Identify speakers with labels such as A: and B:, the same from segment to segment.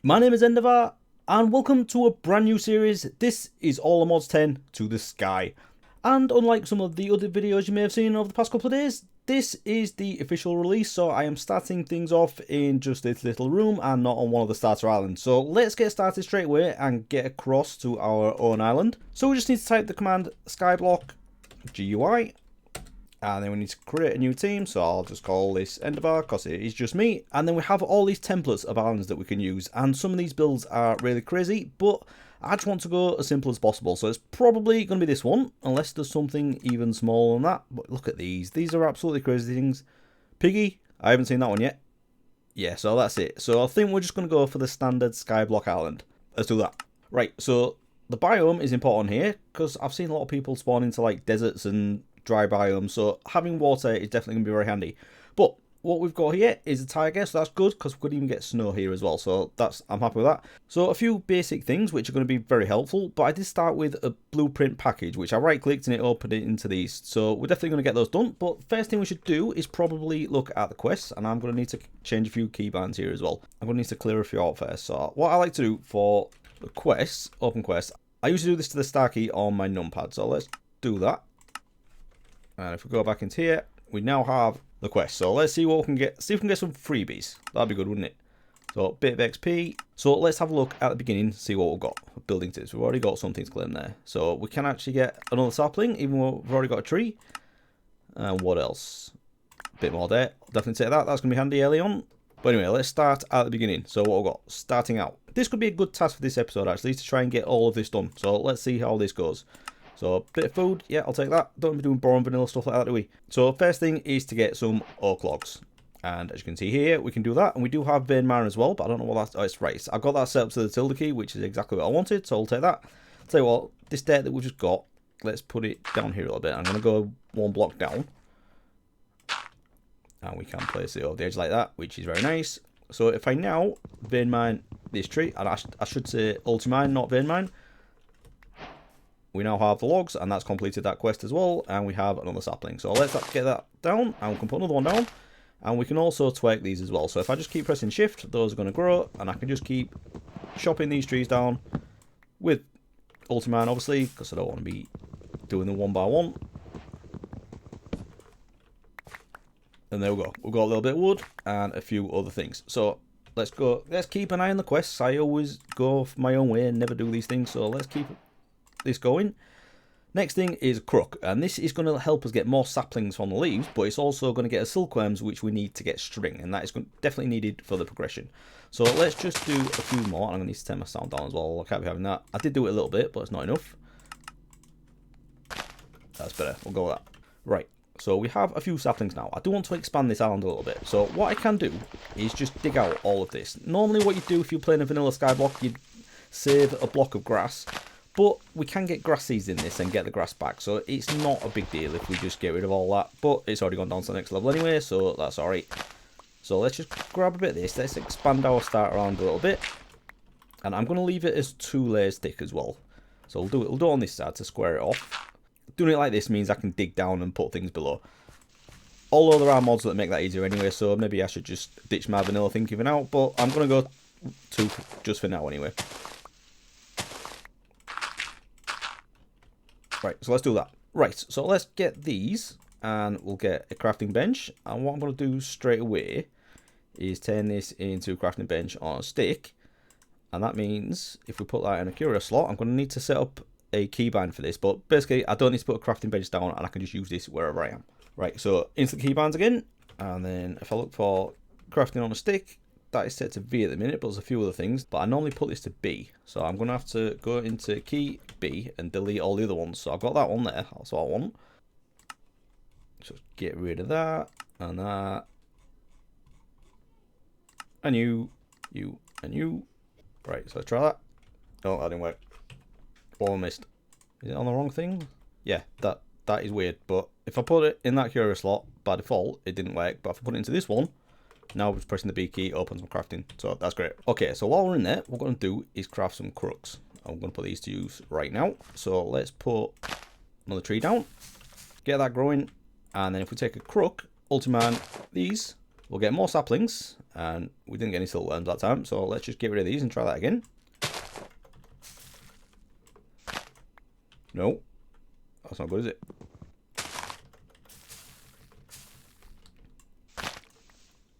A: My name is Endeavour, and welcome to a brand new series. This is All the Mods 10 to the Sky. And unlike some of the other videos you may have seen over the past couple of days, this is the official release, so I am starting things off in just this little room and not on one of the starter islands. So let's get started straight away and get across to our own island. So we just need to type the command skyblock GUI. And then we need to create a new team, so I'll just call this Endeavour because it is just me. And then we have all these templates of islands that we can use, and some of these builds are really crazy, but I just want to go as simple as possible. So it's probably going to be this one, unless there's something even smaller than that. But look at these are absolutely crazy things. Piggy, I haven't seen that one yet. Yeah, so that's it. So I think we're just going to go for the standard skyblock island. Let's do that. Right, so the biome is important here, because I've seen a lot of people spawn into like deserts and dry biome, so having water is definitely going to be very handy. But what we've got here is a tiger, so that's good because we could even get snow here as well, so I'm happy with that. So a few basic things which are going to be very helpful, but I did start with a blueprint package which I right clicked and it opened it into these, so we're definitely going to get those done. But first thing we should do is probably look at the quests, and I'm going to need to change a few keybinds here as well. I'm going to need to clear a few out first. So what I like to do for the quests, open quests, I usually do this to the star key on my numpad, so let's do that. And if we go back into here, we now have the quest. So let's see what we can get. See if we can get some freebies. That'd be good, wouldn't it? So bit of XP. So let's have a look at the beginning, see what we've got. Building tips. We've already got something to claim there. So we can actually get another sapling, even though we've already got a tree. And what else? A bit more there. Definitely take that. That's going to be handy early on. But anyway, let's start at the beginning. So what we've got, starting out. This could be a good task for this episode, actually, to try and get all of this done. So let's see how this goes. So, bit of food, yeah, I'll take that. Don't be doing boring vanilla stuff like that, do we? So, first thing is to get some oak logs. And as you can see here, we can do that. And we do have vein mine as well, but I don't know what that's... Oh, it's right. I've got that set up to the tilde key, which is exactly what I wanted. So, I'll take that. I'll tell you what, this dirt that we've just got, let's put it down here a little bit. I'm going to go one block down. And we can place it over the edge like that, which is very nice. So, if I now vein mine this tree, and I should say ultimine, not vein mine. We now have the logs, and that's completed that quest as well, and we have another sapling. So let's get that down, and we can put another one down, and we can also twerk these as well. So if I just keep pressing shift, those are going to grow, and I can just keep chopping these trees down with ultimine, obviously, because I don't want to be doing them one by one. And there we go. We've got a little bit of wood and a few other things. So let's go. Let's keep an eye on the quests. I always go my own way and never do these things, so let's keep this going. Next thing is crook, and this is going to help us get more saplings from the leaves, but it's also going to get us silkworms, which we need to get string, and that is definitely needed for the progression. So let's just do a few more. I'm going to need to turn my sound down as well. I can't be having that. I did do it a little bit, but it's not enough. That's better. We'll go with that. Right, so we have a few saplings now. I do want to expand this island a little bit. So what I can do is just dig out all of this. Normally what you do if you're playing a vanilla skyblock, you'd save a block of grass. But we can get grass seeds in this and get the grass back, so it's not a big deal if we just get rid of all that. But it's already gone down to the next level anyway, so that's alright. So let's just grab a bit of this. Let's expand our start around a little bit. And I'm going to leave it as 2 layers thick as well. So we'll do it on this side to square it off. Doing it like this means I can dig down and put things below. Although there are mods that make that easier anyway, so maybe I should just ditch my vanilla thinking for now. But I'm going to go 2 just for now anyway. Right, so let's do that. Right, so let's get these, and we'll get a crafting bench. And what I'm going to do straight away is turn this into a crafting bench on a stick. And that means if we put that in a curio slot, I'm going to need to set up a keybind for this. But basically, I don't need to put a crafting bench down, and I can just use this wherever I am. Right, so instant keybinds again. And then if I look for crafting on a stick, that is set to V at the minute, but there's a few other things. But I normally put this to B. So I'm going to have to go into key B and delete all the other ones. So I've got that one there. That's what I want. So get rid of that and that. And you, and you. Right, so let's try that. Oh, that didn't work. Oh, I missed. Is it on the wrong thing? Yeah, that is weird. But if I put it in that curio slot, by default, it didn't work. But if I put it into this one, now we're just pressing the B key, opens my crafting. So that's great. Okay, so while we're in there, what we're going to do is craft some crooks. I'm going to put these to use right now. So let's put another tree down, get that growing, and then if we take a crook, ultimine these, we'll get more saplings, and we didn't get any silverworms that time, so let's just get rid of these and try that again. No, that's not good, is it?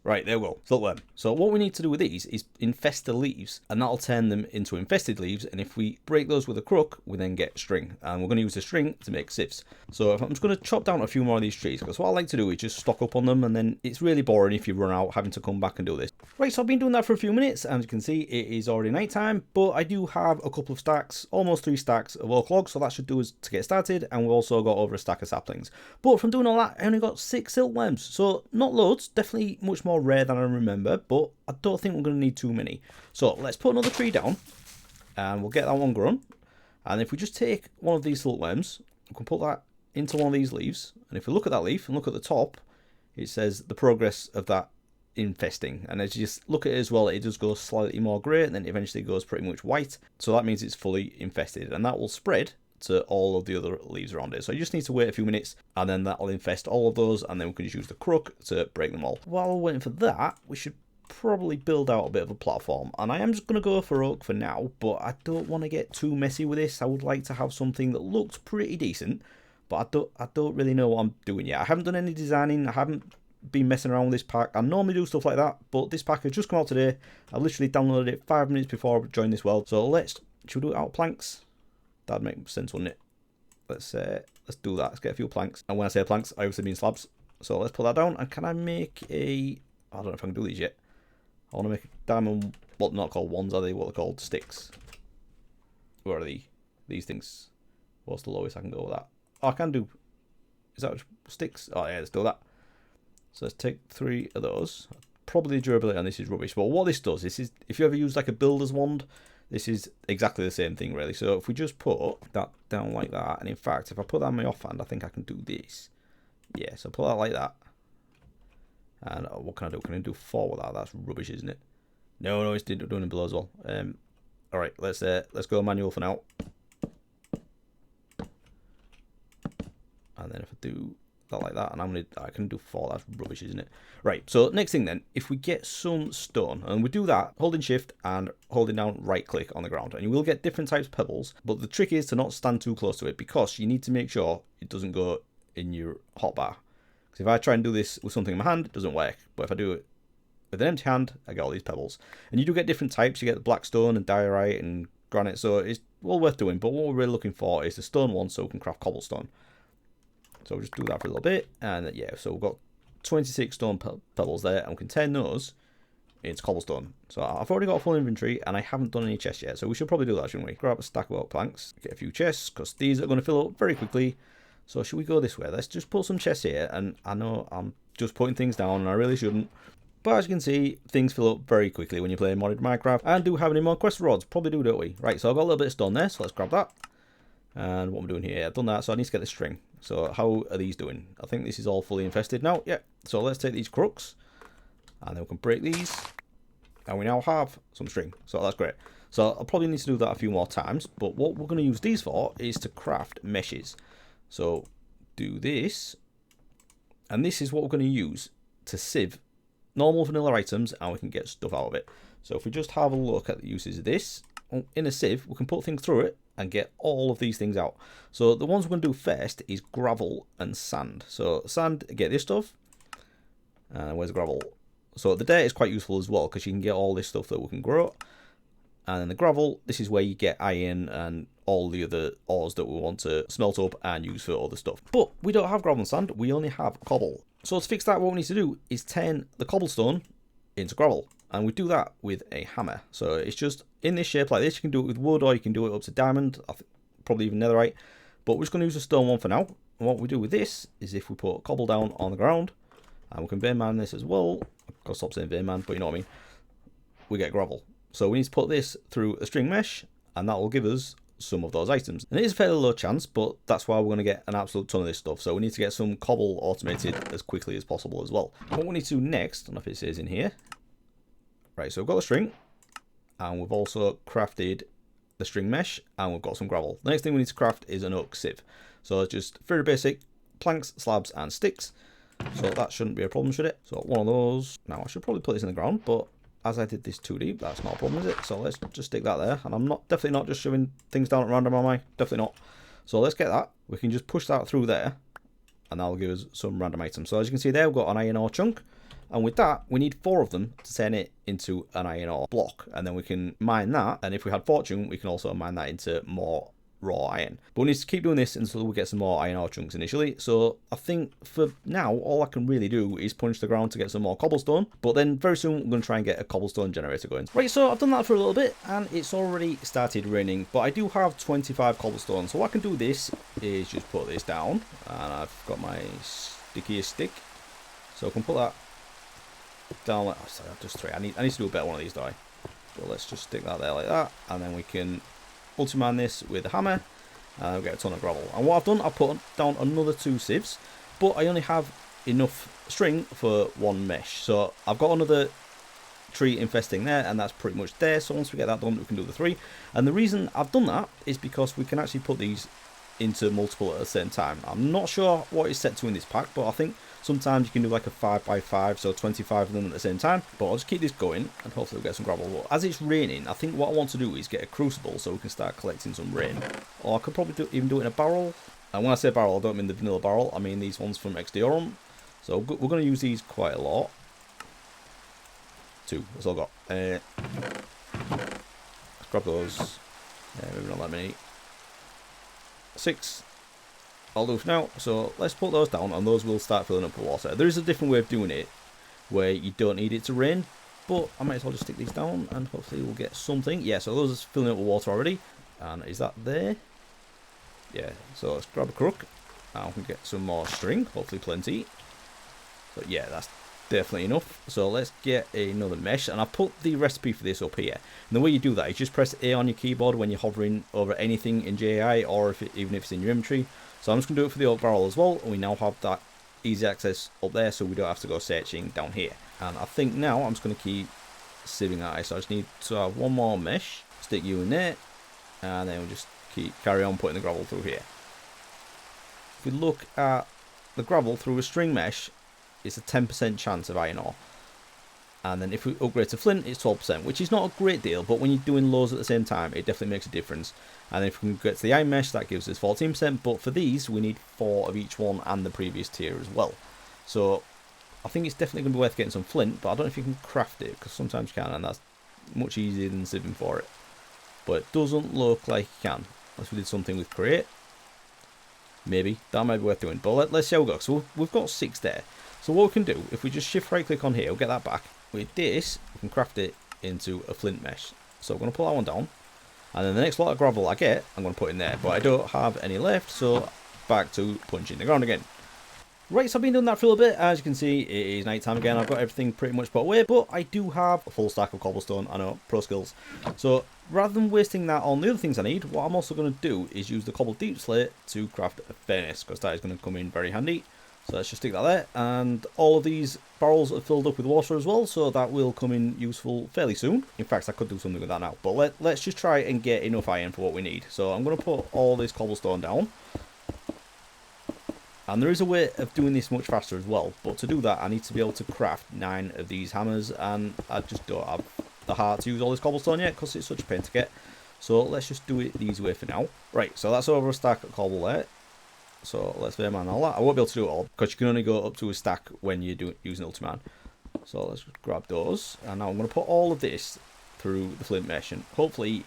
A: Right, there we go, silkworm. So what we need to do with these is infest the leaves, and that'll turn them into infested leaves, and if we break those with a crook, we then get string, and we're going to use the string to make sieves. So I'm just going to chop down a few more of these trees, because what I like to do is just stock up on them, and then it's really boring if you run out having to come back and do this. Right, so I've been doing that for a few minutes, and as you can see, it is already night time, but I do have a couple of stacks, almost 3 stacks of oak logs, so that should do us to get started, and we've also got over a stack of saplings. But from doing all that, I only got 6 silkworms, so not loads, definitely much more rare than I remember, but I don't think we're going to need too many. So let's put another tree down, and we'll get that one grown. And if we just take one of these silkworms, we can put that into one of these leaves, and if we look at that leaf and look at the top, it says the progress of that infesting, and as you just look at it as well, it does go slightly more grey, and then eventually goes pretty much white, so that means it's fully infested, and that will spread to all of the other leaves around it. So you just need to wait a few minutes, and then that'll infest all of those, and then we can just use the crook to break them all. While we're waiting for that, we should probably build out a bit of a platform, and I am just going to go for oak for now, but I don't want to get too messy with this. I would like to have something that looks pretty decent, but I don't really know what I'm doing yet. I haven't done any designing, I haven't been messing around with this pack. I normally do stuff like that, but this pack has just come out today. I literally downloaded it 5 minutes before I joined this world, so should we do it out of planks? That'd make sense, wouldn't it? Let's do that. Let's get a few planks. And when I say planks, I obviously mean slabs. So let's put that down. And can I make a... I don't know if I can do these yet. I want to make a diamond... What, not called wands, are they? What they're called? Sticks. Where are they? These things. What's the lowest I can go with that? Oh, I can do... Is that sticks? Oh, yeah, let's do that. So let's take 3 of those. Probably the durability on this is rubbish. But what this does, this is... If you ever use like a builder's wand... This is exactly the same thing, really. So if we just put that down like that, and in fact, if I put that on my offhand, I think I can do this. Yeah, so put that like that. And what can I do? Can I do 4 with that? That's rubbish, isn't it? No, it's doing it below as well. All right, let's go manual for now. And then if I do that like that, and I can do 4. That's rubbish, isn't it? Right, so next thing then, if we get some stone, and we do that holding shift and holding down right click on the ground, and you will get different types of pebbles, but the trick is to not stand too close to it, because you need to make sure it doesn't go in your hotbar. Because if I try and do this with something in my hand, it doesn't work, but if I do it with an empty hand, I get all these pebbles. And you do get different types. You get the black stone and diorite and granite, so it's well worth doing, but what we're really looking for is the stone one, so we can craft cobblestone. So we'll just do that for a little bit, and yeah, so we've got 26 stone pebbles there, and we can turn those into cobblestone. So I've already got a full inventory, and I haven't done any chests yet, so we should probably do that, shouldn't we? Grab a stack of oak planks, get a few chests, because these are going to fill up very quickly. So should we go this way? Let's just put some chests here, and I know I'm just putting things down, and I really shouldn't. But as you can see, things fill up very quickly when you're playing modded Minecraft, and do have any more quest rods. Probably do, don't we? Right, so I've got a little bit of stone there, so let's grab that. And what I'm doing here, I've done that, so I need to get the string. So how are these doing? I think this is all fully infested now. Yeah, so let's take these crooks, and then we can break these, and we now have some string. So that's great. So I'll probably need to do that a few more times, but what we're going to use these for is to craft meshes. So do this, and this is what we're going to use to sieve normal vanilla items, and we can get stuff out of it. So if we just have a look at the uses of this, in a sieve, we can put things through it and get all of these things out. So the ones we're going to do first is gravel and sand. So sand, get this stuff. Where's gravel? So the dirt is quite useful as well, because you can get all this stuff that we can grow. And then the gravel, this is where you get iron and all the other ores that we want to smelt up and use for other stuff. But we don't have gravel and sand, we only have cobble. So to fix that, what we need to do is turn the cobblestone into gravel. And we do that with a hammer. So it's just in this shape like this. You can do it with wood, or you can do it up to diamond, probably even netherite. But we're just going to use a stone one for now. And what we do with this is if we put cobble down on the ground, and we can vein man this as well. I've got to stop saying vein man, but you know what I mean. We get gravel. So we need to put this through a string mesh, and that will give us some of those items. And it is a fairly low chance, but that's why we're going to get an absolute ton of this stuff. So we need to get some cobble automated as quickly as possible as well. What we need to do next, I don't know if it says in here. Right, so we've got the string, and we've also crafted the string mesh, and we've got some gravel. The next thing we need to craft is an oak sieve. So it's just very basic planks, slabs, and sticks. So that shouldn't be a problem, should it? So one of those. Now I should probably put this in the ground, but as I did this too deep, that's not a problem, is it? So let's just stick that there. And I'm definitely not just shoving things down at random, am I? Definitely not. So let's get that. We can just push that through there, and that'll give us some random items. So as you can see there, we've got an iron ore chunk. And with that, we need 4 of them to turn it into an iron ore block. And then we can mine that. And if we had fortune, we can also mine that into more raw iron. But we need to keep doing this until we get some more iron ore chunks initially. So I think for now, all I can really do is punch the ground to get some more cobblestone. But then very soon, I'm going to try and get a cobblestone generator going. Right, so I've done that for a little bit, and it's already started raining. But I do have 25 cobblestone. So what I can do this is just put this down. And I've got my stickiest stick. So I can put that down like, oh, sorry, just 3. I need to do a better one of these, don't I? So let's just stick that there like that, and then we can ultimine this with a hammer, and we'll get a ton of gravel. And what I've done, I've put down another 2 sieves, but I only have enough string for 1 mesh. So I've got another tree infesting there, and that's pretty much there. So once we get that done, we can do the 3. And the reason I've done that is because we can actually put these into multiple at the same time. I'm not sure what it's set to in this pack, but I think sometimes you can do like a 5x5, so 25 of them at the same time. But I'll just keep this going, and hopefully we'll get some gravel. But as it's raining, I think what I want to do is get a crucible so we can start collecting some rain. Or I could probably even do it in a barrel. And when I say barrel, I don't mean the vanilla barrel. I mean these ones from XDorum. So we're going to use these quite a lot. 2, that's all I've got. Let's grab those. Maybe not that many. 6. I'll do for now. So let's put those down, and those will start filling up with water. There is a different way of doing it where you don't need it to rain, but I might as well just stick these down and hopefully we'll get something. Yeah, so those are filling up with water already. And is that there? Yeah, so let's grab a crook and we can get some more string, hopefully plenty. But yeah, that's definitely enough. So let's get another mesh, and I've put the recipe for this up here. And the way you do that is just press A on your keyboard when you're hovering over anything in JAI, or even if it's in your inventory. So I'm just going to do it for the oak barrel as well, and we now have that easy access up there, so we don't have to go searching down here. And I think now I'm just going to keep sieving that. So I just need to have 1 more mesh, stick you in there, and then we'll just carry on putting the gravel through here. If we look at the gravel through a string mesh, it's a 10% chance of iron ore. And then if we upgrade to flint, it's 12%, which is not a great deal, but when you're doing loads at the same time, it definitely makes a difference. And if we can get to the iron mesh, that gives us 14%, but for these, we need 4 of each one and the previous tier as well. So I think it's definitely going to be worth getting some flint, but I don't know if you can craft it, because sometimes you can, and that's much easier than sieving for it. But it doesn't look like you can, unless we did something with create. Maybe, that might be worth doing, but let's see how we go. So we've got 6 there. So what we can do, if we just shift right click on here, we'll get that back. With this, we can craft it into a flint mesh. So I'm going to pull that one down. And then the next lot of gravel I get, I'm going to put in there. But I don't have any left, so back to punching the ground again. Right, so I've been doing that for a little bit. As you can see, it is night time again. I've got everything pretty much put away, but I do have a full stack of cobblestone. I know, pro skills. So rather than wasting that on the other things I need, what I'm also going to do is use the cobble deep slate to craft a furnace, because that is going to come in very handy. So let's just stick that there, and all of these barrels are filled up with water as well, so that will come in useful fairly soon. In fact, I could do something with that now, but let's just try and get enough iron for what we need. So I'm going to put all this cobblestone down, and there is a way of doing this much faster as well, but to do that I need to be able to craft 9 of these hammers, and I just don't have the heart to use all this cobblestone yet because it's such a pain to get. So let's just do it the easy way for now. Right, so that's over a stack of cobble there. So let's Veerman all that. I won't be able to do it all because you can only go up to a stack when you're using Ultiman. So let's grab those. And now I'm going to put all of this through the flint mesh and hopefully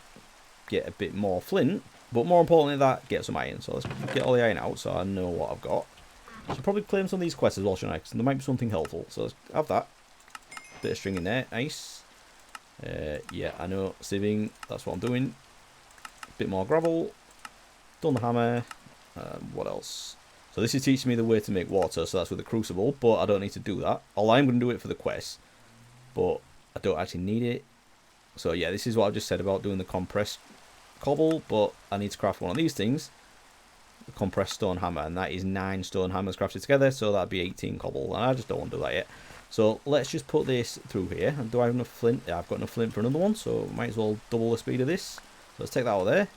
A: get a bit more flint. But more importantly that, get some iron. So let's get all the iron out so I know what I've got. I should probably claim some of these quests as well, shouldn't I? Because there might be something helpful. So let's have that. Bit of string in there. Nice. Yeah, I know. Sieving. That's what I'm doing. Bit more gravel. Done the hammer. What else? So this is teaching me the way to make water, so that's with the crucible, but I don't need to do that. Although I'm going to do it for the quest, but I don't actually need it. So yeah, this is what I just said about doing the compressed cobble, but I need to craft one of these things, the compressed stone hammer, and that is 9 stone hammers crafted together, so that'd be 18 cobble, and I just don't want to do that yet. So let's just put this through here. And do I have enough flint? Yeah, I've got enough flint for another one, so might as well double the speed of this. So let's take that out of there.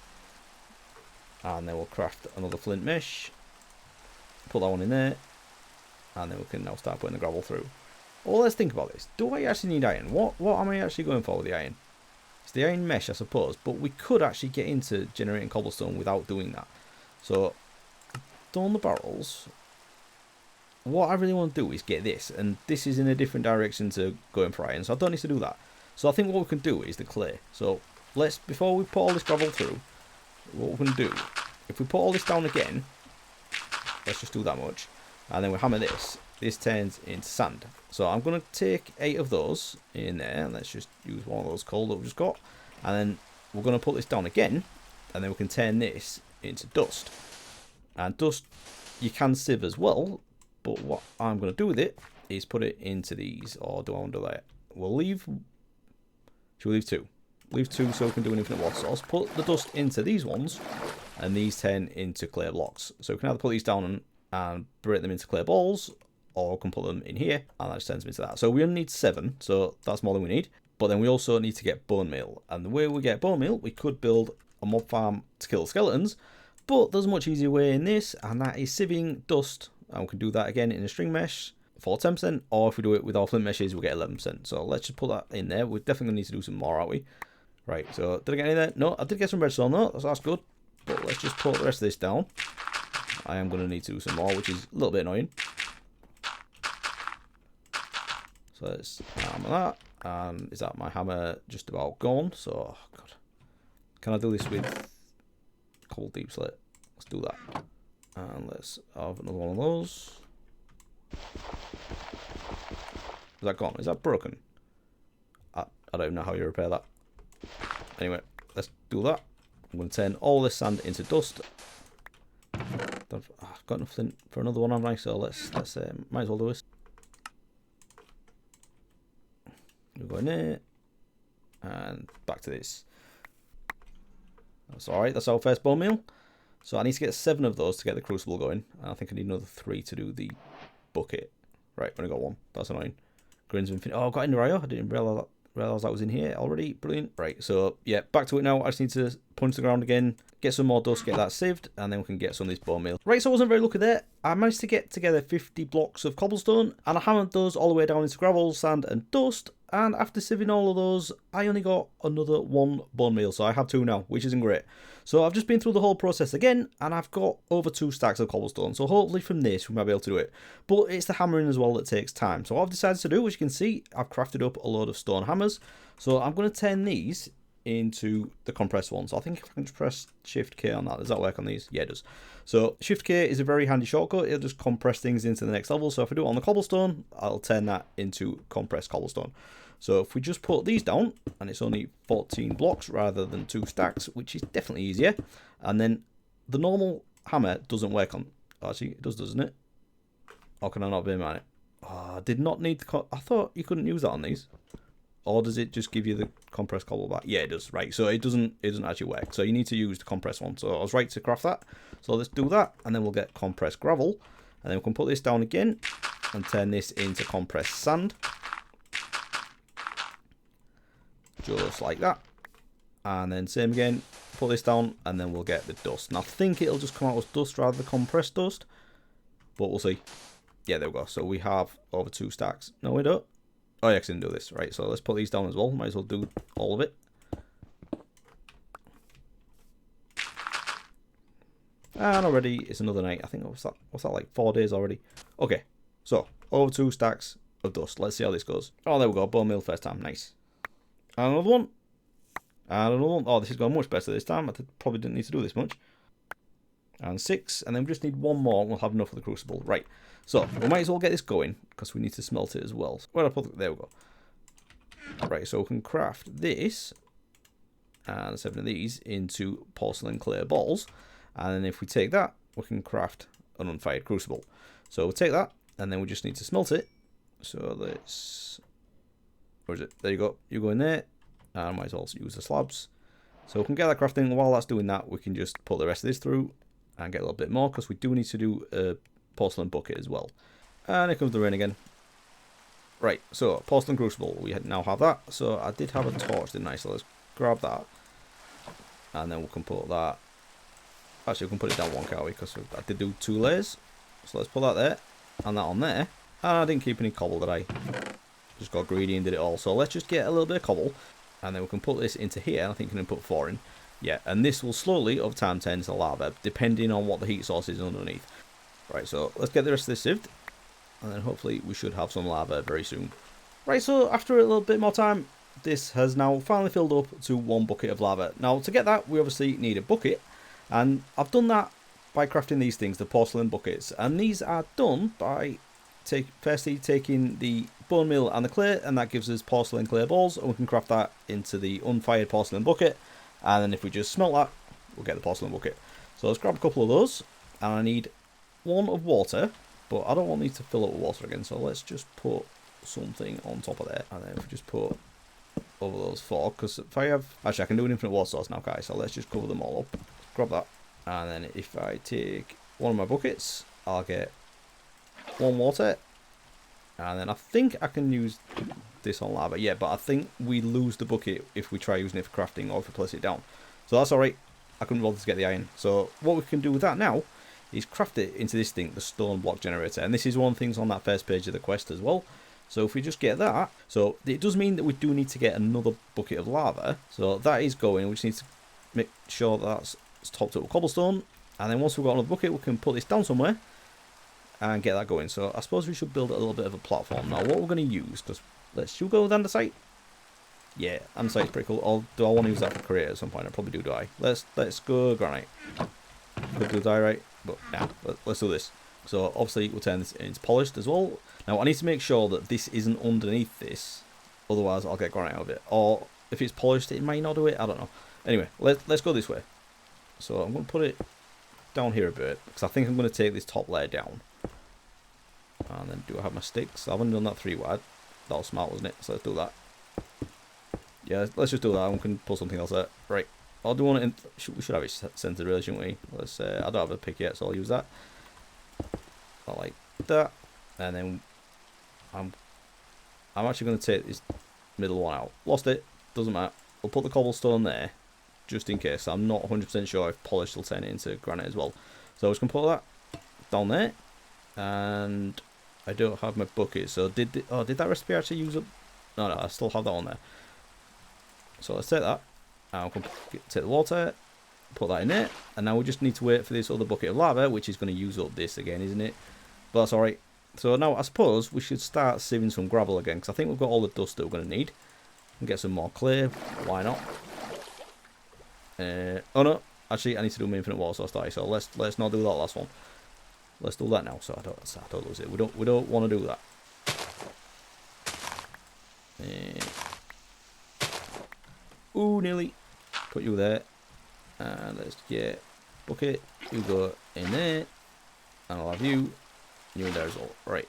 A: And then we'll craft another flint mesh. Put that one in there. And then we can now start putting the gravel through. Well, let's think about this. Do I actually need iron? What am I actually going for with the iron? It's the iron mesh, I suppose, but we could actually get into generating cobblestone without doing that. So, on the barrels, what I really want to do is get this, and this is in a different direction to going for iron, so I don't need to do that. So I think what we can do is the clay. So let's, before we put all this gravel through, what we can do, if we put all this down again, let's just do that much, and then we hammer this, this turns into sand. So I'm going to take 8 of those in there, and let's just use one of those coal that we've just got, and then we're going to put this down again, and then we can turn this into dust. And dust you can sieve as well, but what I'm going to do with it is put it into these, or do I want to do that? We'll leave, should we leave 2? Leave 2 so we can do an infinite water source. Put the dust into these ones, and these turn into clay blocks. So we can either put these down and break them into clay balls, or we can put them in here, and that just turns them into that. So we only need 7, so that's more than we need. But then we also need to get bone meal, and the way we get bone meal, we could build a mob farm to kill skeletons, but there's a much easier way in this, and that is sieving dust, and we can do that again in a string mesh for 10%, or if we do it with our flint meshes, we'll get 11%. So let's just put that in there. We're definitely going to need to do some more, aren't we? Right, so did I get any there? No, I did get some redstone though, so that's good. But let's just put the rest of this down. I am going to need to do some more, which is a little bit annoying. So let's hammer that, and is that my hammer just about gone? So, oh god. Can I do this with coal deep slit? Let's do that. And let's have another one of those. Is that gone? Is that broken? I don't even know how you repair that. Anyway, let's do that. I'm going to turn all this sand into dust. I've got nothing for another one, haven't I? So let's might as well do this. We'll go in there and back to this. That's alright, that's our first bone meal. So I need to get 7 of those to get the crucible going. And I think I need another 3 to do the bucket. Right, I've only got 1. That's annoying. Grins of infinity. Oh, I've got ender eye. I didn't realise that was in here already. Brilliant. Right, so yeah, back to it now. I just need to punch the ground again, get some more dust, get that sieved, and then we can get some of this bone meal. Right, so I wasn't very lucky there. I managed to get together 50 blocks of cobblestone, and I hammered those all the way down into gravel, sand, and dust. And after sieving all of those, I only got another 1 bone meal, so I have 2 now, which isn't great. So I've just been through the whole process again, and I've got over 2 stacks of cobblestone. So hopefully from this, we might be able to do it. But it's the hammering as well that takes time. So what I've decided to do, as you can see, I've crafted up a load of stone hammers. So I'm going to turn these into the compressed ones. So I think if I can just press Shift K on that, does that work on these? Yeah, it does. So Shift K is a very handy shortcut. It'll just compress things into the next level. So if I do it on the cobblestone, I'll turn that into compressed cobblestone. So if we just put these down, and it's only 14 blocks rather than 2 stacks, which is definitely easier. And then the normal hammer doesn't work on. Actually, it does, doesn't it? Or can I not be on it? Oh, I did not need the. I thought you couldn't use that on these. Or does it just give you the compressed cobble back? Yeah, it does. Right. So it doesn't actually work. So you need to use the compressed one. So I was right to craft that. So let's do that, and then we'll get compressed gravel, and then we can put this down again and turn this into compressed sand. Just like that, and then same again, put this down, and then we'll get the dust. And I think it'll just come out as dust rather than compressed dust, but we'll see. Yeah, there we go. So we have over 2 stacks. No, we don't. Oh yeah, I didn't do this. Right, so let's put these down as well. Might as well do all of it. And already it's another night. I think what's that like 4 days already. Okay, so over 2 stacks of dust. Let's see how this goes. Oh, there we go. Bone meal first time. Nice. And another one. And another one. Oh, this is going much better this time. I probably didn't need to do this much. And 6. And then we just need 1 more and we'll have enough for the crucible. Right. So, we might as well get this going, because we need to smelt it as well. Where did I put it? There we go. Right, so we can craft this, and 7 of these, into porcelain clay balls. And then if we take that, we can craft an unfired crucible. So we'll take that, and then we just need to smelt it. So let's... Where is it? There you go. You go in there, and I might as well use the slabs. So we can get that crafting. While that's doing that, we can just put the rest of this through and get a little bit more, because we do need to do a porcelain bucket as well. And here comes the rain again. Right, so porcelain crucible, we now have that. So I did have a torch, didn't I? So let's grab that, and then we can put that. Actually, we can put it down 1, can't we? Because I did do 2 layers. So let's put that there. and that on there. And I didn't keep any cobble, did I? Just got greedy and did it all. So let's just get a little bit of cobble, and then we can put this into here. I think we can put 4 in. Yeah, and this will slowly, over time, turn into lava, depending on what the heat source is underneath. Right, so let's get the rest of this sieved, and then hopefully we should have some lava very soon. Right, so after a little bit more time, this has now finally filled up to 1 bucket of lava. Now, to get that, we obviously need a bucket, and I've done that by crafting these things, the porcelain buckets, and these are done by firstly taking the bone meal and the clay, and that gives us porcelain clay balls, and we can craft that into the unfired porcelain bucket, and then if we just smelt that, we'll get the porcelain bucket. So let's grab a couple of those, and I need 1 of water, but I don't want these to fill up with water again, so let's just put something on top of there, and then if we just put over those 4, because if I have, actually I can do an infinite water source now, guys, so let's just cover them all up. Grab that, and then if I take 1 of my buckets, I'll get 1 water, and then I think I can use this on lava. Yeah, but I think we lose the bucket if we try using it for crafting or if we place it down. So that's alright. I couldn't bother to get the iron. So what we can do with that now is craft it into this thing, the stone block generator. And this is one of the things on that first page of the quest as well. So if we just get that, so it does mean that we do need to get another bucket of lava. So that is going. We just need to make sure that's topped up with cobblestone. And then once we've got another bucket, we can put this down somewhere and get that going. So I suppose we should build a little bit of a platform. Now what we're going to use, because should we go with andesite? Yeah, andesite's pretty cool. Or do I want to use that for create at some point? I probably do I? Let's go granite. Could do diorite, but yeah, let's do this. So obviously we'll turn this into polished as well. Now I need to make sure that this isn't underneath this, otherwise I'll get granite out of it. Or if it's polished, it might not do it. I don't know. Anyway, let's go this way. So I'm going to put it down here a bit, because I think I'm going to take this top layer down. And then do I have my sticks? I've only done that 3 wide. That was smart, wasn't it? So let's do that. Yeah, let's just do that. We can put something else there. Right. I'll do one. We should have it centered, really, shouldn't we? Let's. I don't have a pick yet, so I'll use that. I like that. And then I'm actually going to take this middle one out. Lost it. Doesn't matter. We'll put the cobblestone there, just in case. I'm not 100% sure if polished will turn it into granite as well. So I'm just going to put that down there. And I don't have my bucket, so did that recipe actually use up? No, I still have that on there. So let's take that, and we'll take the water, put that in there, and now we just need to wait for this other bucket of lava, which is going to use up this again, isn't it? But that's alright. So now I suppose we should start sieving some gravel again, because I think we've got all the dust that we're going to need. And get some more clay, why not? Oh no, actually I need to do my infinite water source, so let's not do that last one. Let's do that now, so I don't lose it. We don't want to do that. Ooh, nearly. Put you there, and let's get bucket. You go in there, and I'll have you in there as well. Right.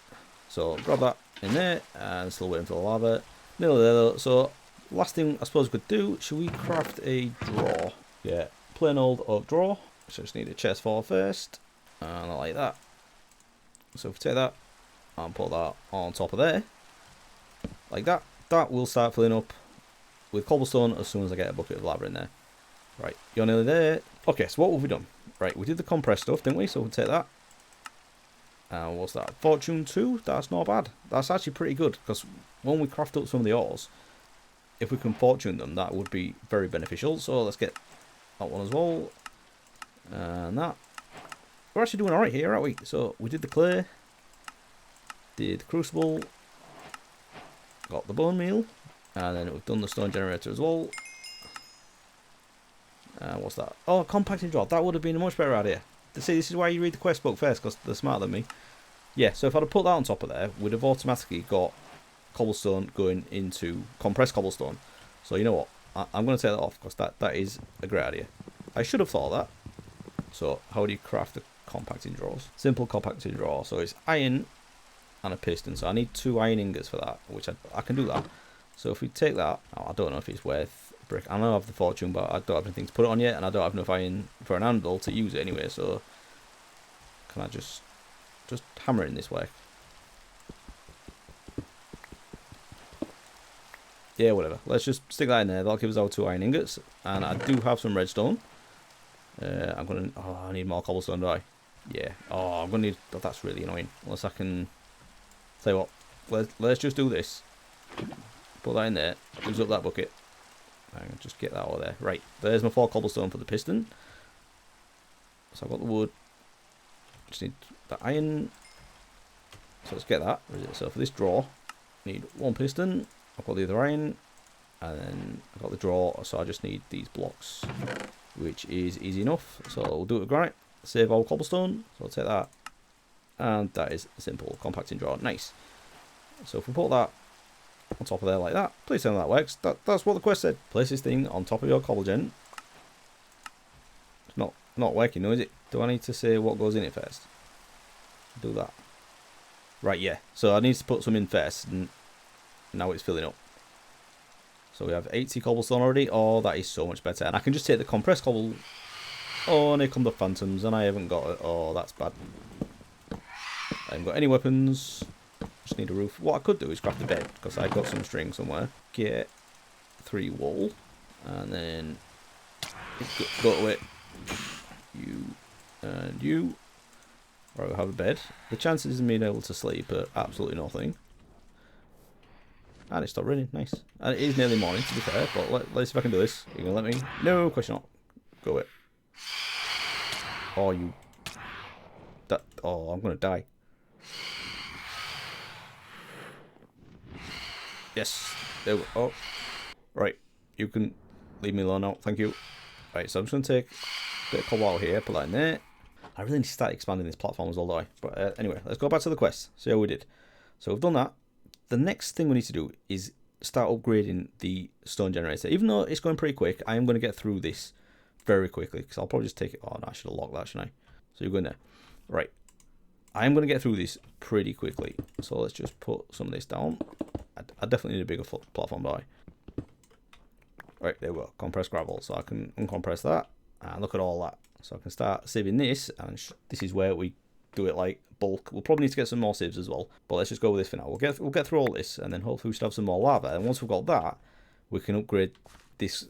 A: So grab that in there, and still waiting for the lava. Nearly there though. So last thing I suppose we could do. Should we craft a drawer? Yeah, plain old oak drawer. So just need a chest for first. And I like that. So if we take that and put that on top of there, like that, that will start filling up with cobblestone as soon as I get a bucket of lava in there. Right, you're nearly there. Okay, so what have we done? Right, we did the compressed stuff, didn't we? So we'll take that. And what's that? Fortune 2? That's not bad. That's actually pretty good, because when we craft up some of the ores, if we can fortune them, that would be very beneficial. So let's get that one as well. And that. We're actually doing alright here, aren't we? So we did the clay, did the crucible, got the bone meal, and then we've done the stone generator as well. What's that? Oh, compacting drawer. That would have been a much better idea. See, this is why you read the quest book first, because they're smarter than me. Yeah, so if I'd have put that on top of there, we'd have automatically got cobblestone going into compressed cobblestone. So you know what? I'm going to take that off, because that is a great idea. I should have thought of that. So how do you craft the compacting drawers? Simple compacting drawer. So it's iron and a piston. So I need 2 iron ingots for that, which I can do that. So if we take that, I don't know if it's worth a brick. I know I have the fortune, but I don't have anything to put it on yet, and I don't have enough iron for an anvil to use it anyway. So can I just hammer it in this way? Yeah, whatever. Let's just stick that in there. That'll give us our 2 iron ingots, and I do have some redstone. I need more cobblestone, do I? Yeah. Oh, I'm gonna need. Oh, that's really annoying. Unless I can. Tell you what. Let's just do this. Put that in there. Use up that bucket. And just get that out of there. Right. There's my 4 cobblestone for the piston. So I've got the wood. Just need the iron. So let's get that. Where is it? So for this drawer, I need 1 piston. I've got the other iron. And then I've got the drawer. So I just need these blocks, which is easy enough. So we'll do it with granite. Save our cobblestone. So I'll take that. And that is a simple compacting drawer. Nice. So if we put that on top of there like that, please tell me that works. That's what the quest said. Place this thing on top of your cobble gen. It's not working, no, is it? Do I need to say what goes in it first? Do that. Right, yeah. So I need to put some in first, and now it's filling up. So we have 80 cobblestone already. Oh, that is so much better. And I can just take the compressed cobble. Oh, and here come the phantoms, and I haven't got it. Oh, that's bad. I haven't got any weapons. Just need a roof. What I could do is craft a bed, because I've got some string somewhere. Get 3 wool, and then go to it. You and you. Right, we'll have a bed. The chances of me being able to sleep are absolutely nothing. And it stopped raining. Nice. And it is nearly morning, to be fair, but let's see if I can do this. Are you going to let me? No, of course you're not. Go it. Oh, you... Oh, I'm going to die. Yes. There we go. Oh. Right. You can leave me alone now. Thank you. Right, so I'm just going to take a bit of cobble out here, put that in there. I really need to start expanding this platform as well, do I? But anyway, let's go back to the quest. See how we did. So we've done that. The next thing we need to do is start upgrading the stone generator. Even though it's going pretty quick, I am going to get through this very quickly, because I'll probably just take it. Oh, no, I should have locked that, shouldn't I? So you're going there. Right. I am going to get through this pretty quickly. So let's just put some of this down. I definitely need a bigger platform, do I? Right, there we go. Compressed gravel. So I can uncompress that. And look at all that. So I can start sieving this. And this is where we do it like bulk. We'll probably need to get some more sieves as well. But let's just go with this for now. We'll get through all this. And then hopefully we should have some more lava. And once we've got that, we can upgrade this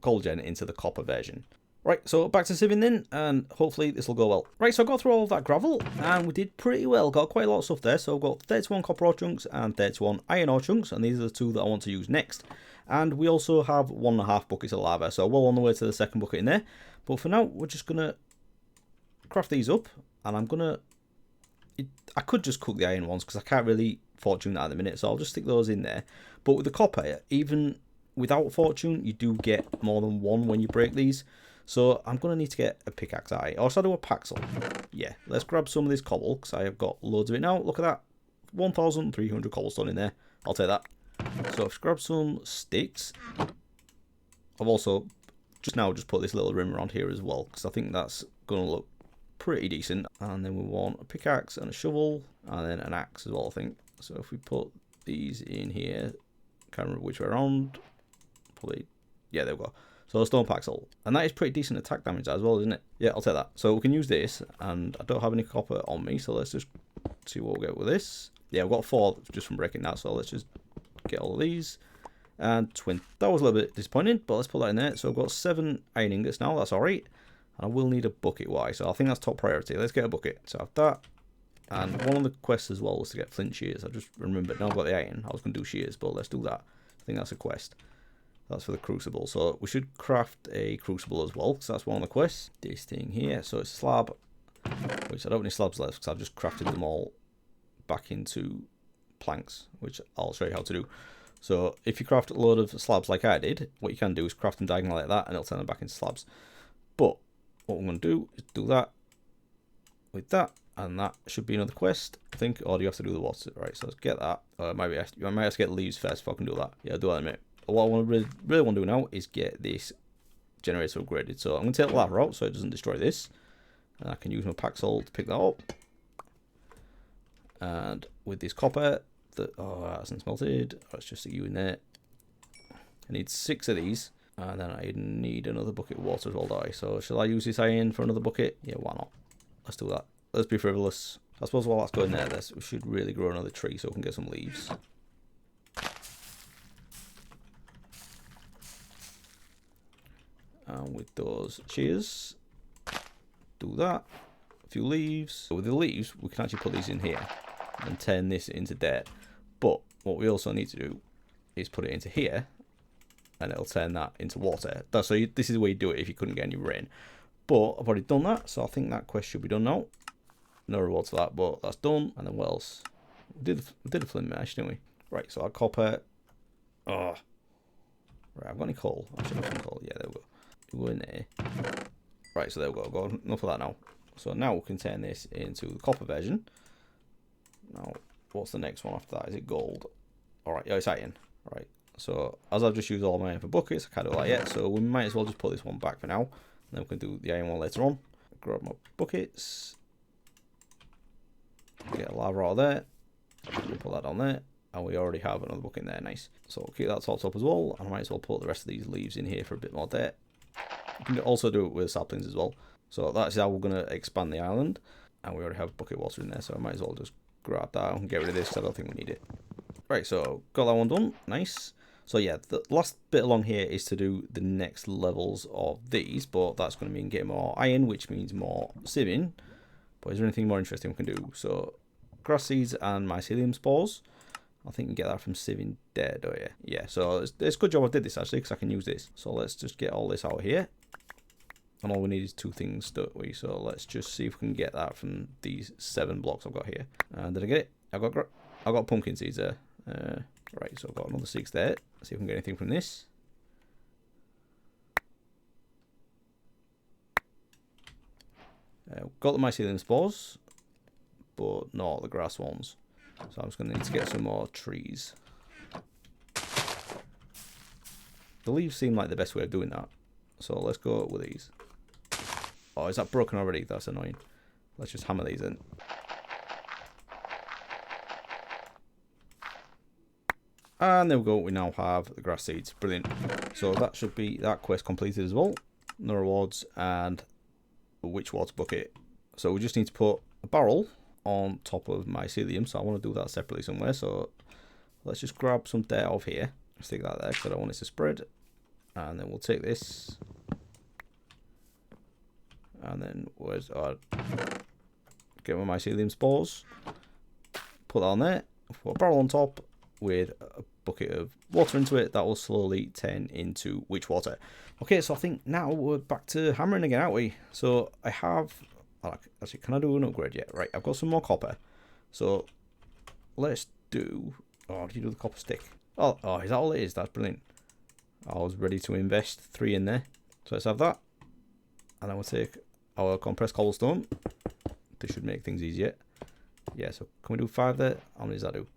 A: coal gen into the copper version. Right, so back to sieving then, and hopefully this will go well. Right, so I got through all of that gravel, and we did pretty well. Got quite a lot of stuff there. So I've got 31 copper ore chunks and 31 iron ore chunks, and these are the 2 that I want to use next. And we also have 1.5 buckets of lava, so well on the way to the second bucket in there. But for now, we're just going to craft these up, and I'm going to... I could just cook the iron ones, because I can't really fortune that at the minute, so I'll just stick those in there. But with the copper, even without fortune, you do get more than 1 when you break these. So I'm going to need to get a pickaxe, or should I do a Paxel? Yeah, let's grab some of this cobble, because I have got loads of it now. Look at that. 1,300 cobblestone in there. I'll take that. So I've grabbed some sticks. I've also just put this little rim around here as well, because I think that's going to look pretty decent. And then we want a pickaxe and a shovel, and then an axe as well, I think. So if we put these in here, can't remember which way around. Probably, yeah, there we go. So a stone Paxel. And that is pretty decent attack damage as well, isn't it? Yeah, I'll take that. So we can use this, and I don't have any copper on me, so let's just see what we'll get with this. Yeah, I've got 4 just from breaking that, so let's just get all of these. And twin. That was a little bit disappointing, but let's put that in there. So I've got 7 iron ingots now, that's alright. And I will need a bucket, why? So I think that's top priority. Let's get a bucket. So I have that. And one of the quests as well was to get flint shears. I just remembered, now I've got the iron. I was going to do shears, but let's do that. I think that's a quest. That's for the crucible. So we should craft a crucible as well, because that's one of the quests. This thing here. So it's a slab, which I don't have any slabs left, because I've just crafted them all back into planks, which I'll show you how to do. So if you craft a load of slabs like I did, what you can do is craft them diagonally like that, and it'll turn them back into slabs. But what I'm going to do is do that with that, and that should be another quest, I think. Or do you have to do the water? Right, so let's get that. I might have to get the leaves first if I can do that. Yeah, I'll do that in a minute. What I really want to do now is get this generator upgraded. So I'm going to take the lava out so it doesn't destroy this. And I can use my Paxel to pick that up. And with this copper, oh, that hasn't smelted. Let's just stick you in there. I need 6 of these. And then I need another bucket of water as well, do I? So shall I use this iron for another bucket? Yeah, why not? Let's do that. Let's be frivolous. I suppose while that's going there, we should really grow another tree so we can get some leaves. And with those shears, do that. few leaves. So with the leaves, we can actually put these in here and turn this into dirt. But what we also need to do is put it into here, and it'll turn that into water. This is the way you do it if you couldn't get any rain. But I've already done that, so I think that quest should be done now. No rewards for that, but that's done. And then what else? We did a flint mesh, didn't we? Right, so our copper. Oh. Right, I've got any coal. I should have some coal. Yeah, there we go. Go in there. Right, so there we go. Got enough of that now. So now we can turn this into the copper version. Now, what's the next one after that? Is it gold? Alright, yeah, it's iron. Right, so as I've just used all my iron for buckets, I can't do that yet. So we might as well just put this one back for now. And then we can do the iron one later on. Grab my buckets. Get a lava out of there. Put that on there. And we already have another bucket in there. Nice. So we'll keep that topped up as well. And I might as well put the rest of these leaves in here for a bit more dirt. You can also do it with saplings as well. So that's how we're going to expand the island. And we already have bucket water in there. So I might as well just grab that and get rid of this because I don't think we need it. Right, so got that one done. Nice. So yeah, the last bit along here is to do the next levels of these. But that's going to mean getting more iron, which means more sieving. But is there anything more interesting we can do? So grass seeds and mycelium spores. I think you can get that from sieving dirt, don't you? Yeah, so it's a good job I did this actually, because I can use this. So let's just get all this out here. And all we need is 2 things, don't we? So let's just see if we can get that from these 7 blocks I've got here. And did I get it? I got pumpkin seeds there. Right, so I've got another 6 there. Let's see if we can get anything from this. Got the mycelium spores, but not the grass ones. So I'm just going to need to get some more trees. The leaves seem like the best way of doing that. So let's go with these. Oh, is that broken already? That's annoying. Let's just hammer these in. And there we go. We now have the grass seeds. Brilliant. So that should be that quest completed as well. No rewards and a witch water bucket. So we just need to put a barrel on top of mycelium, so I want to do that separately somewhere. So let's just grab some dirt off here, stick that there because I don't want it to spread, and then we'll take this, and then get my mycelium spores, put that on there, put a barrel on top with a bucket of water into it. That will slowly turn into witch water. Okay, so I think now we're back to hammering again, aren't we? So I have actually, can I do an upgrade yet? Right, I've got some more copper. So let's do. Oh, did you do the copper stick? Oh, is that all it is? That's brilliant. I was ready to invest 3 in there. So let's have that. And then we'll take our compressed cobblestone. This should make things easier. Yeah, so can we do 5 there? How many does that do?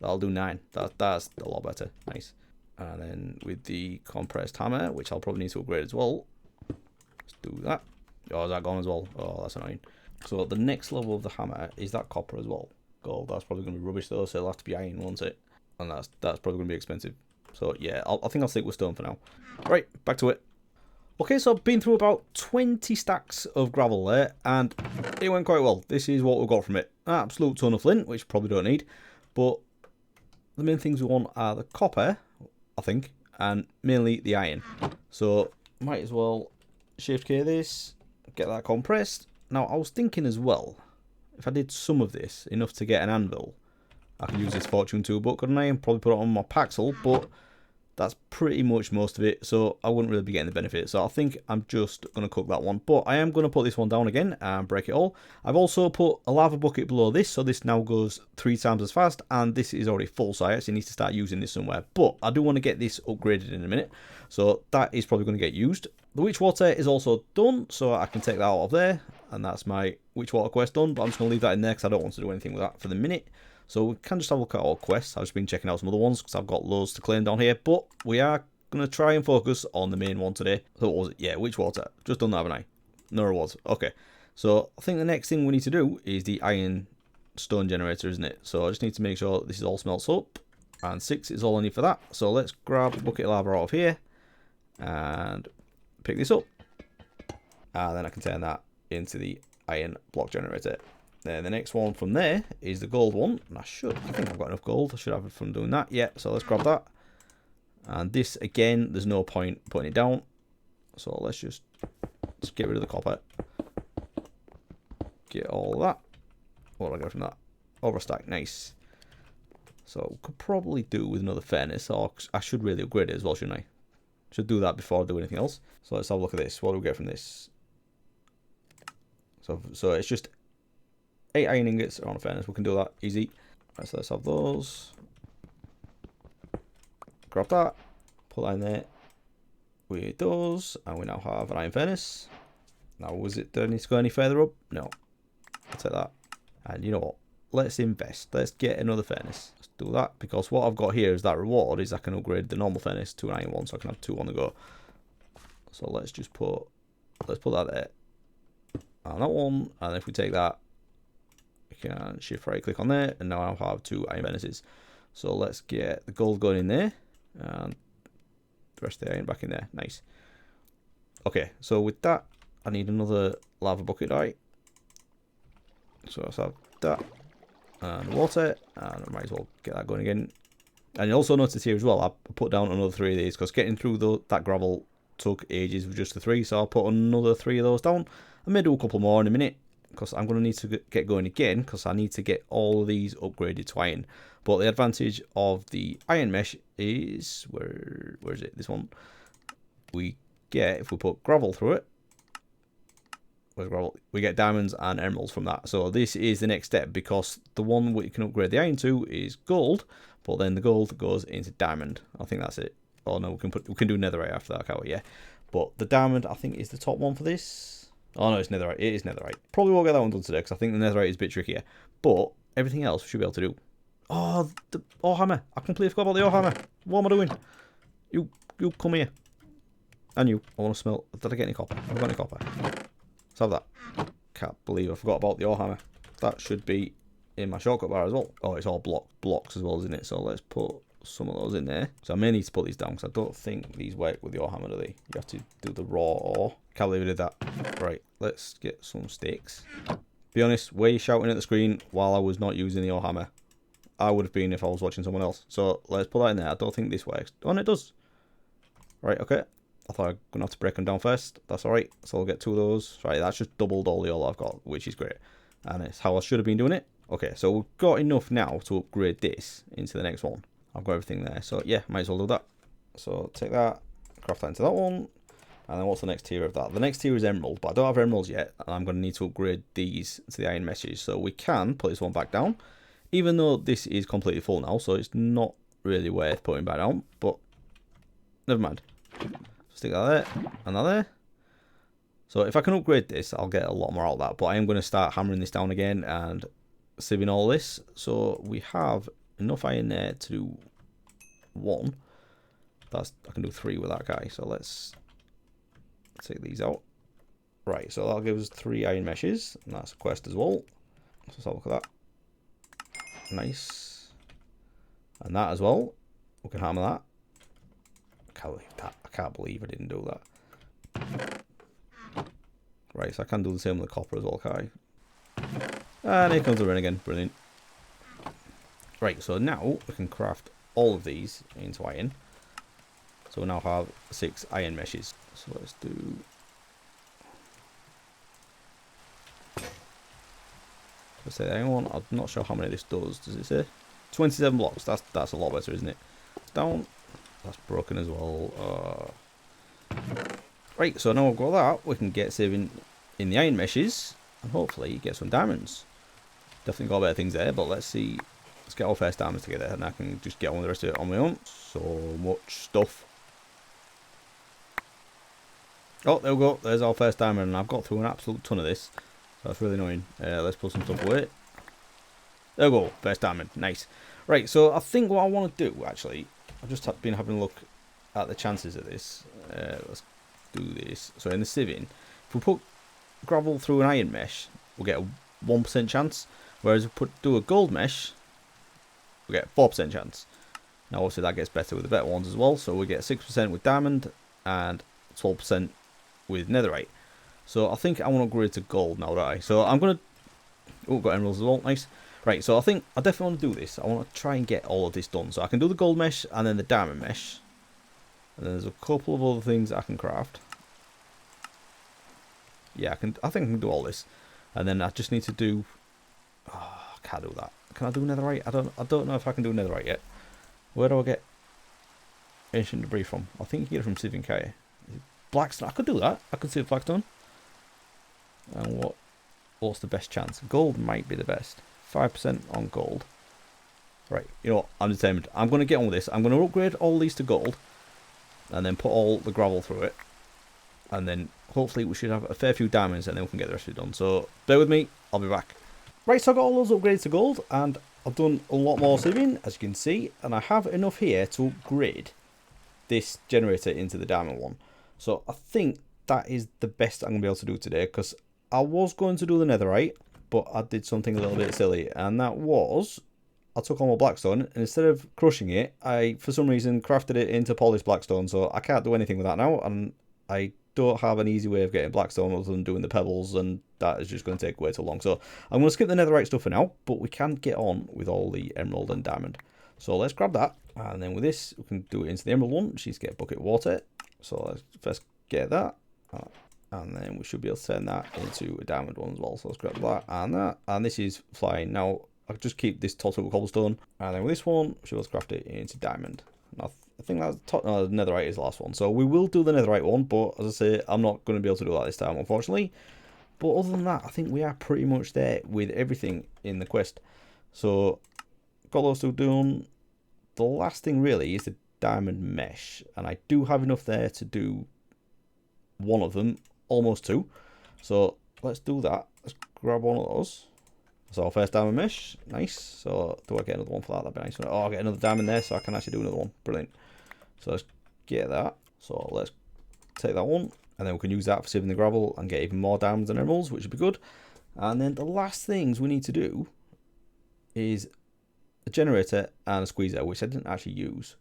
A: That'll do 9. That's a lot better. Nice. And then with the compressed hammer, which I'll probably need to upgrade as well. Let's do that. Oh, is that gone as well? Oh, that's annoying. So the next level of the hammer is that copper as well. Gold, that's probably going to be rubbish though, so it'll have to be iron, won't it? And that's probably going to be expensive. So yeah, I think I'll stick with stone for now. Right, back to it. Okay, so I've been through about 20 stacks of gravel there, and it went quite well. This is what we got from it. An absolute ton of flint, which probably don't need. But the main things we want are the copper, I think, and mainly the iron. So might as well shift K this. Get that compressed. Now, I was thinking as well, if I did some of this, enough to get an anvil, I could use this Fortune 2 book, couldn't I? And probably put it on my Paxel, but that's pretty much most of it, so I wouldn't really be getting the benefit. So I think I'm just going to cook that one. But I am going to put this one down again and break it all. I've also put a lava bucket below this, so this now goes 3 times as fast, and this is already full, so I actually need to start using this somewhere. But I do want to get this upgraded in a minute, so that is probably going to get used. The witch water is also done, so I can take that out of there, and that's my witch water quest done, but I'm just going to leave that in there because I don't want to do anything with that for the minute. So we can just have a look at all quests. I've just been checking out some other ones because I've got loads to claim down here, but we are going to try and focus on the main one today. So what was it? Yeah, witch water. Just done that, haven't I? No rewards. Okay. So I think the next thing we need to do is the iron stone generator, isn't it? So I just need to make sure this is all smelts up, and 6 is all I need for that. So let's grab a bucket of lava out of here and pick this up, and then I can turn that into the iron block generator. Then the next one from there is the gold one, and I think I've got enough gold. I should have it from doing that. Yeah, so let's grab that. And this again, there's no point putting it down, so let's just get rid of the copper. get all that. What do I get from that? Overstack, nice. So could probably do with another furnace, or I should really upgrade it as well, shouldn't I? Should do that before I do anything else. So let's have a look at this. What do we get from this? So it's just 8 iron ingots on a furnace. We can do that easy. Right, so let's have those. Grab that. Put that in there. With those, and we now have an iron furnace. Now, do I need to go any further up? No. I'll take that. And you know what? Let's invest. Let's get another furnace. Let's do that, because what I've got here is that reward is I can upgrade the normal furnace to an iron one, so I can have 2 on the go. So let's put that there. And that one, and if we take that, we can shift right click on there, and now I'll have 2 iron furnaces. So let's get the gold going in there, and the rest of the iron back in there. Nice. Okay, so with that, I need another lava bucket, right? So let's have that, and water, and I might as well get that going again. And you also notice here as well, I put down another 3 of these, because getting through that gravel took ages with just the 3, so I'll put another 3 of those down. I may do a couple more in a minute, because I'm going to need to get going again, because I need to get all of these upgraded to iron. But the advantage of the iron mesh is, where is it? This one. We get, if we put gravel through it, where's gravel? We get diamonds and emeralds from that. So this is the next step, because the one we can upgrade the iron to is gold, but then the gold goes into diamond. I think that's it. Oh no, we can do netherite after that, can't we? Yeah. But the diamond, I think, is the top one for this. Oh no, it's netherite. It is netherite. Probably won't get that one done today, because I think the netherite is a bit trickier. But everything else we should be able to do. Oh, the ore hammer. I completely forgot about the ore hammer. What am I doing? You come here. And you. I want to smell. Did I get any copper? I've got any copper. Let's have that. Can't believe I forgot about the ore hammer. That should be in my shortcut bar as well. Oh, it's all blocks as well, isn't it? So let's put some of those in there. So I may need to put these down, because I don't think these work with the ore hammer, do they? You have to do the raw ore. Can't believe I did that. Right, let's get some sticks. Be honest, were you shouting at the screen while I was not using the ore hammer? I would have been if I was watching someone else. So let's put that in there. I don't think this works. Oh, and it does. Right, okay. I thought I was going to have to break them down first. That's alright. So I'll get 2 of those. Right, that's just doubled all the ore I've got, which is great. And it's how I should have been doing it. Okay, so we've got enough now to upgrade this into the next one. I've got everything there. So yeah, might as well do that. So take that, craft that into that one. And then what's the next tier of that? The next tier is emerald, but I don't have emeralds yet. And I'm going to need to upgrade these to the iron meshes. So we can put this one back down. Even though this is completely full now, so it's not really worth putting back down. But never mind. Stick that there and that there. So if I can upgrade this, I'll get a lot more out of that. But I am going to start hammering this down again and sieving all this. So we have enough iron there to do 1. I can do 3 with that guy. So let's take these out. Right, so that'll give us 3 iron meshes, and that's a quest as well. So let's have a look at that. Nice. And that as well. We can hammer that. I can't believe I didn't do that. Right, so I can do the same with the copper as well, can't I? And here comes the rain again. Brilliant. Right, so now we can craft all of these into iron. So we now have 6 iron meshes. So let's do... Let's say the iron one. I'm not sure how many this does. Does it say? 27 blocks. That's a lot better, isn't it? Down. That's broken as well. Right, so now we've got that. We can get saving in the iron meshes. And hopefully get some diamonds. Definitely got better things there, but let's see. Let's get our first diamonds together, and I can just get on with the rest of it on my own. So much stuff. Oh, there we go. There's our first diamond, and I've got through an absolute ton of this. So that's really annoying. Let's put some stuff away. There we go. First diamond. Nice. Right, so I think what I want to do, actually, I've just been having a look at the chances of this. Let's do this. So in the sieving, if we put gravel through an iron mesh, we'll get a 1% chance. Whereas if we do a gold mesh, we get a 4% chance. Now obviously that gets better with the better ones as well. So we get 6% with diamond and 12% with netherite. So I think I want to upgrade to gold now, don't I? So I'm going to... Oh, got emeralds as well. Nice. Right, so I think I definitely want to do this. I want to try and get all of this done. So I can do the gold mesh and then the diamond mesh. And then there's a couple of other things I can craft. Yeah, I think I can do all this. And then I just need to do... Oh, I can't do that. Can I do netherite? I don't know if I can do netherite yet. Where do I get ancient debris from? I think you get it from Sieving, can't you? Blackstone. I could do that. I could sieve Blackstone. And what's the best chance? Gold might be the best. 5% on gold. Right, you know what? I'm determined. I'm going to get on with this. I'm going to upgrade all these to gold. And then put all the gravel through it. And then hopefully we should have a fair few diamonds and then we can get the rest of it done. So bear with me. I'll be back. Right, so I got all those upgrades to gold. And I've done a lot more sieving, as you can see. And I have enough here to upgrade this generator into the diamond one. So I think that is the best I'm going to be able to do today. Because I was going to do the netherite. But I did something a little bit silly. And that was... I took all my blackstone, and instead of crushing it, I, for some reason, crafted it into polished blackstone, so I can't do anything with that now, and I don't have an easy way of getting blackstone other than doing the pebbles, and that is just going to take way too long. So I'm going to skip the netherite stuff for now, but we can get on with all the emerald and diamond. So let's grab that, and then with this, we can do it into the emerald one, which is get a bucket of water. So let's first get that, and then we should be able to turn that into a diamond one as well. So let's grab that, and this is flying. Now, I'll just keep this total with cobblestone, and then with this one, we should be able to craft it into diamond. And I think that's netherite is the last one. So we will do the netherite one, but as I say, I'm not going to be able to do that this time, unfortunately. But other than that, I think we are pretty much there with everything in the quest. So got those two done. The last thing really is the diamond mesh, and I do have enough there to do one of them, almost two. So let's do that. Let's grab one of those. So first diamond mesh, nice. So do I get another one for that? That'd be nice. Oh, I get another diamond there, so I can actually do another one. Brilliant. So let's get that. So let's take that one, and then we can use that for sieving the gravel and get even more diamonds and emeralds, which would be good. And then the last things we need to do is a generator and a squeezer, which I didn't actually use.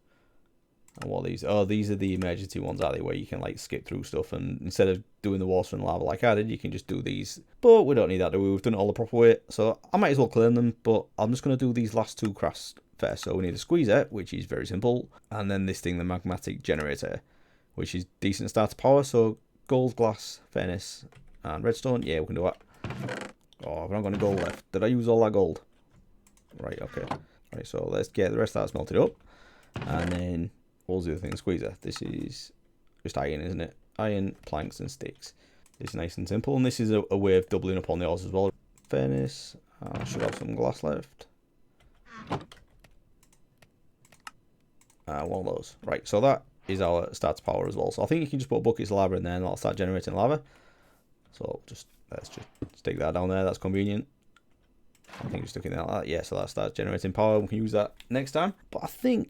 A: And what are these? Oh, these are the emergency ones, are they? Where you can like skip through stuff, and instead of doing the water and lava like I did, you can just do these. But we don't need that, do we? We've done it all the proper way, so I might as well claim them. But I'm just going to do these last two crafts first. So we need a squeezer, which is very simple, and then this thing, the magmatic generator, which is decent starter power. So gold, glass, furnace, and redstone. Yeah, we can do that. Oh, I've not got any gold left. Did I use all that gold? Right, okay. Right, so let's get the rest of that smelted up, and then what was the other thing? Squeezer. This is just iron, isn't it? Iron, planks, and sticks. It's nice and simple, and this is a way of doubling up on the ores as well. Furnace. I should have some glass left. One of those. Right, so that is our starter power as well. So I think you can just put buckets of lava in there, and that'll start generating lava. So let's just stick that down there. That's convenient. I think we stuck it in there like that. Yeah, so that starts generating power. We can use that next time. But I think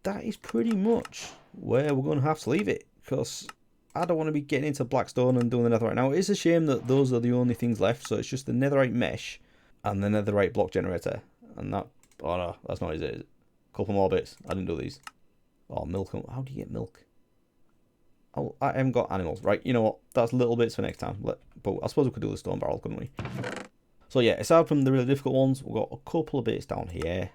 A: that is pretty much where we're going to have to leave it, because I don't want to be getting into Blackstone and doing the netherite now. It's a shame that those are the only things left, so it's just the netherite mesh and the netherite block generator. And that, oh no, that's not it, is it? A couple more bits. I didn't do these. Oh, milk. How do you get milk? Oh, I haven't got animals. Right, you know what? That's little bits for next time. But I suppose we could do the stone barrel, couldn't we? So yeah, aside from the really difficult ones, we've got a couple of bits down here.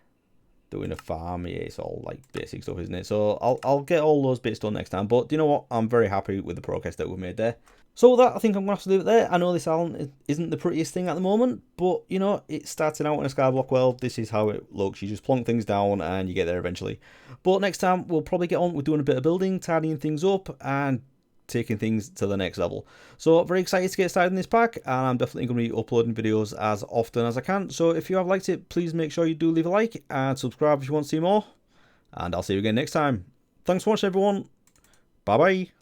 A: Doing a farm, yeah, it's all like basic stuff, isn't it? So I'll get all those bits done next time. But do you know what? I'm very happy with the progress that we've made there. So with that, I think I'm going to have to leave it there. I know this island isn't the prettiest thing at the moment, but, you know, it's starting out in a skyblock world. This is how it looks. You just plonk things down and you get there eventually. But next time, we'll probably get on with doing a bit of building, tidying things up, and taking things to the next level. So very excited to get started in this pack, and I'm definitely going to be uploading videos as often as I can. So if you have liked it, please make sure you do leave a like and subscribe if you want to see more. And I'll see you again next time. Thanks for watching, everyone. Bye bye.